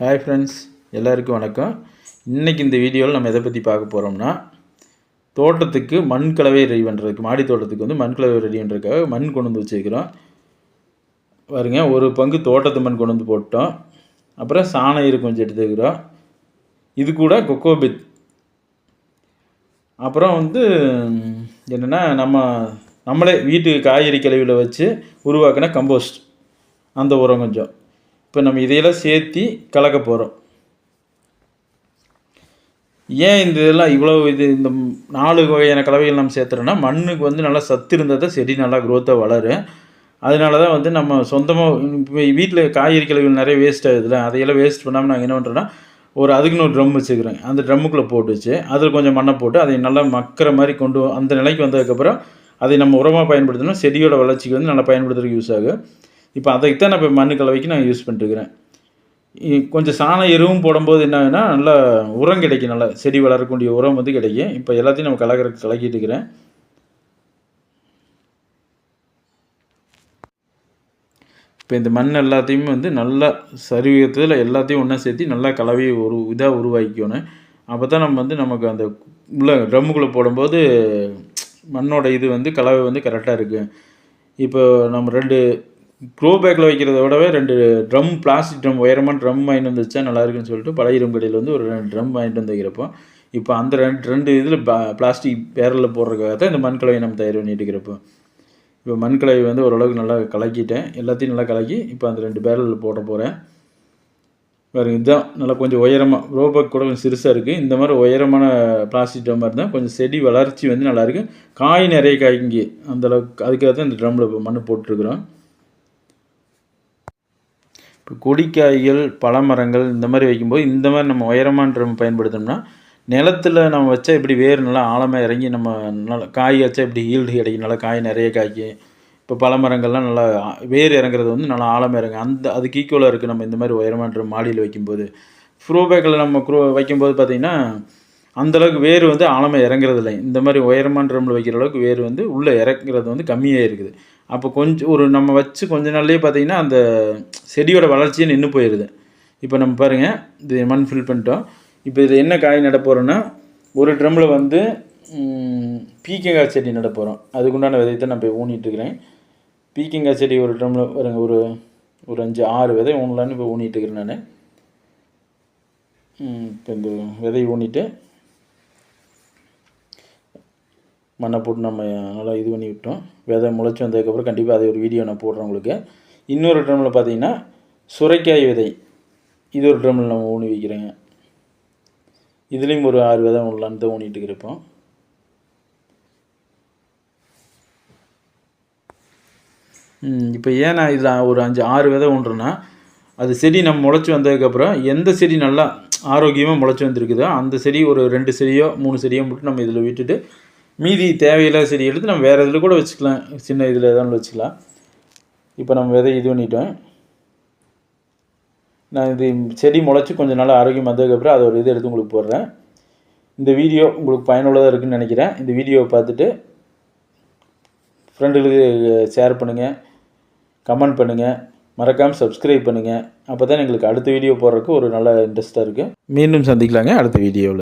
Hi friends, எல்லாருக்கும் வணக்கம். இன்றைக்கி இந்த வீடியோவில் நம்ம எதை பற்றி பார்க்க போகிறோம்னா, தோட்டத்துக்கு மண் கலவை ரெடி பண்ணுறதுக்கு, மாடி தோட்டத்துக்கு வந்து மண் கலவை ரெடி பண்ணுறதுக்காக மண் கொண்டு வந்து வச்சுருக்கிறோம். பாருங்க, ஒரு பங்கு தோட்டத்து மண் கொண்டு வந்து போட்டோம். அப்புறம் சாண ஈரம் கொஞ்சம் எடுத்துக்கிறோம். இது கூட கொக்கோபித். அப்புறம் வந்து என்னென்னா, நம்மளே வீட்டு காய்கறி கழிவில் வச்சு உருவாக்கின கம்போஸ்ட், அந்த உரம் கொஞ்சம். இப்போ நம்ம இதையெல்லாம் சேர்த்து கலக்க போகிறோம். ஏன் இந்த இதெல்லாம் இவ்வளோ இந்த 4 வகையான கலவைகள் நம்ம சேர்த்துறோன்னா, மண்ணுக்கு வந்து நல்லா சத்து இருந்தால் தான் செடி நல்லா க்ரோத்தாக வளரும். அதனால தான் வந்து நம்ம சொந்தமாக இப்போ வீட்டில் காய்கறி கழிவுகள் நிறைய வேஸ்ட் ஆகுதுல்ல, அதையெல்லாம் வேஸ்ட் பண்ணாமல் நாங்கள் என்ன பண்ணுறோன்னா, அதுக்குன்னு ஒரு ட்ரம் வச்சுக்கிறோம். அந்த ட்ரம்முக்குள்ளே போட்டு வச்சு அதில் கொஞ்சம் மண்ணை போட்டு அதை நல்லா மக்கிற மாதிரி அந்த நிலைக்கு வந்ததுக்கப்புறம் அதை நம்ம உரமாக பயன்படுத்தணும். செடியோட வளர்ச்சிக்கு வந்து நல்லா பயன்படுத்துறதுக்கு யூஸ் ஆகும். இப்போ அதைத்தான் நான் இப்போ மண் கலவைக்கு நான் யூஸ் பண்ணிட்டுருக்கிறேன். கொஞ்சம் சாண எருவும் போடும்போது என்ன ஆகுதுன்னா, நல்லா உரம் கிடைக்கும், நல்லா செடி வளரக்கூடிய உரம் வந்து கிடைக்கும். இப்போ எல்லாத்தையும் நம்ம கலக்கிட்டு இருக்கிறேன். இப்போ இந்த மண் எல்லாத்தையுமே வந்து நல்லா சரிவிகத்தில் எல்லாத்தையும் ஒன்றா சேர்த்து நல்லா கலவையை இதாக உருவாக்கிக்கணும். அப்போ தான் நம்ம வந்து நமக்கு அந்த உள்ள ட்ரம்முக்குள்ளே போடும்போது மண்ணோட இது வந்து கலவை வந்து கரெக்டாக இருக்குது. இப்போ நம்ம 2 க்ரோ பேக்கில் வைக்கிறத விடவே 2 ட்ரம், பிளாஸ்டிக் ட்ரம், உயரமான ட்ரம் வாங்கிட்டு வந்து வச்சா நல்லா இருக்குன்னு சொல்லிட்டு பழைய இரும்பு கடையில் வந்து ஒரு 2 ட்ரம் வாங்கிட்டு வந்து வைக்கிறப்போ, இப்போ அந்த 2 இதில் பிளாஸ்டிக் பேரலில் போடுறதுக்காக தான் இந்த மண் கலவை நம்ம தயார் பண்ணிட்டு இருக்கிறப்போ. இப்போ மண் கலவை வந்து ஓரளவுக்கு நல்லா கலக்கிட்டேன். எல்லாத்தையும் நல்லா கலக்கி இப்போ அந்த 2 பேரலில் போட போகிறேன். வேறு இதுதான் நல்லா கொஞ்சம் உயரமாக, க்ரோ பேக் கூட கொஞ்சம் சிறுசாக இருக்குது. இந்த மாதிரி உயரமான பிளாஸ்டிக் ட்ரம்மாக இருந்தால் கொஞ்சம் செடி வளர்ச்சி வந்து நல்லாயிருக்கு. காய் நிறைய காய்ங்க அந்தளவுக்கு. அதுக்காக தான் இந்த ட்ரம்மில் இப்போ மண் போட்டுருக்குறோம். இப்போ கொடிக்காய்கள், பழமரங்கள் இந்த மாதிரி வைக்கும்போது இந்த மாதிரி நம்ம உயரமான ட்ரம் பயன்படுத்தணும்னா, நிலத்தில் நம்ம வச்சா இப்படி வேர் நல்லா ஆழமாக இறங்கி நம்ம நல்லா காய் வச்சா இப்படி ஈல்டு கிடைக்கும், நல்லா காய் நிறைய காய்க்கும். இப்போ பழமரங்கள்லாம் நல்லா வேர் இறங்குறது வந்து நல்லா ஆழமாக இறங்கும். அதுக்கு ஈக்குவலாக இருக்குது நம்ம இந்த மாதிரி உயரமான ட்ரம் மாடியில் வைக்கும்போது. க்ரோ பேக்கில் நம்ம வைக்கும்போது பார்த்திங்கன்னா, அந்தளவுக்கு வேர் வந்து ஆழமாக இறங்குறது இல்லை. இந்த மாதிரி உயரமான ட்ரம்மில் வைக்கிற அளவுக்கு வேர் வந்து உள்ளே இறக்குறது வந்து கம்மியாக இருக்குது. அப்போ கொஞ்சம் நம்ம வச்சு கொஞ்ச நாள்லேயே பார்த்திங்கன்னா அந்த செடியோட வளர்ச்சியே நின்று போயிடுது. இப்போ நம்ம பாருங்கள், இது மண் ஃபில் பண்ணிட்டோம். இப்போ இதில் என்ன காய் நட போகிறோன்னா, ஒரு ட்ரம்மில் வந்து பீக்கங்காய் செடி நட போகிறோம். அதுக்குண்டான விதையத்தை நான் போய் ஊனிட்டுருக்கிறேன். பீக்கங்காய் செடி ஒரு ட்ரம்மில் வருங்க, ஒரு 5-6 விதை ஊனலான்னு இப்போ ஊனிட்டுருக்கிறேன் நான். இப்போ இந்த விதை ஊனிட்டு மண்ணை போட்டு நம்ம நல்லா இது பண்ணி விட்டோம். விதை முளைச்சி வந்ததுக்கப்புறம் கண்டிப்பாக அதை ஒரு வீடியோ நான் போடுறேன் உங்களுக்கு. இன்னொரு ட்ரம்மில் பார்த்தீங்கன்னா சுரைக்காய் விதை, இது ஒரு ட்ரம்மில் நம்ம ஊனி வைக்கிறேங்க. இதுலேயும் ஒரு 6 விதை ஊனலான்னு தான் ஊனிட்டு இருப்போம். இப்போ ஏன் நான் இதில் ஒரு 5-6 விதை ஊன்றேன்னா, அது செடி நம்ம முளைச்சி வந்ததுக்கப்புறம் எந்த செடி நல்லா ஆரோக்கியமாக முளைச்சி வந்துருக்குதோ அந்த செடி ஒரு 2 செடியோ 3 செடியோ மட்டும் நம்ம இதில் விட்டுட்டு மீதி தேவையில்லாத செடி எடுத்து நம்ம வேறு இதில் கூட வச்சுக்கலாம். சின்ன இதில் எதாவது வச்சுக்கலாம். இப்போ நம்ம விதை இது பண்ணிட்டோம். நான் இது செடி முளைச்சி கொஞ்சம் நாள் ஆரோக்கியம் வந்ததுக்கப்புறம் அதை ஒரு இது எடுத்து உங்களுக்கு போடுறேன். இந்த வீடியோ உங்களுக்கு பயனுள்ளதாக இருக்குதுன்னு நினைக்கிறேன். இந்த வீடியோவை பார்த்துட்டு ஃப்ரெண்டுகளுக்கு ஷேர் பண்ணுங்கள், கமெண்ட் பண்ணுங்கள், மறக்காமல் சப்ஸ்கிரைப் பண்ணுங்கள். அப்போ தான் எங்களுக்கு அடுத்த வீடியோ போடுறதுக்கு ஒரு நல்ல இன்ட்ரெஸ்ட்டாக இருக்குது. மீண்டும் சந்திக்கலாங்க அடுத்த வீடியோவில்.